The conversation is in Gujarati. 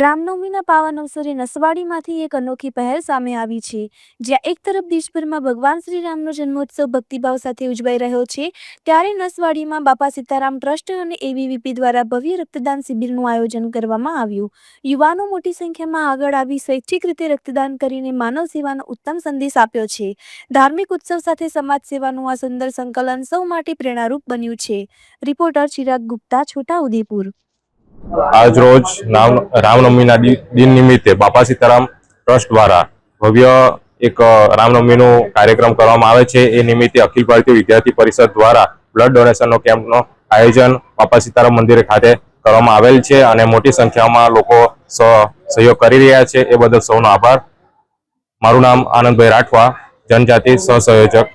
રામનવમીના પાવન અવસરે નસવાડીમાંથી એક અનોખી પહેલ સામે આવી છે, જ્યાં એક તરફ દેશભરમાં ભગવાન શ્રી રામનો જન્મોત્સવ ભક્તિભાવ સાથે ઉજવાઈ રહ્યો છે, ત્યારે નસવાડીમાં બાપા સીતારામ ટ્રસ્ટ અને એબીવીપી દ્વારા ભવ્ય રક્તદાન શિબિરનું આયોજન કરવામાં આવ્યું। યુવાનો મોટી સંખ્યામાં આગળ આવી સ્વૈચ્છિક રીતે રક્તદાન કરીને માનવ સેવાનો ઉત્તમ સંદેશ આપ્યો છે। ધાર્મિક ઉત્સવ સાથે સમાજ સેવાનું આ સુંદર સંકલન સૌ માટે પ્રેરણારૂપ બન્યું છે। રિપોર્ટર ચિરાગ ગુપ્તા, છોટાઉદેપુર। आज रोज रामनवमी दिन निमित्ते बापा सीताराम ट्रस्ट द्वारा भव्य एक रामनवमी कार्यक्रम करवामां आवे छे। ए निमित्ते अखिल भारतीय विद्यार्थी परिषद द्वारा ब्लड डोनेशन केम्प नो आयोजन बापा सीताराम मंदिर खाते करवामां आवेल छे अने मोटी संख्यामां लोको सहयोग करी रह्या छे। ए बदल सौनो आभार। मारुं नाम आनंदभाई राठवा, जनजाति सहसंयोजक।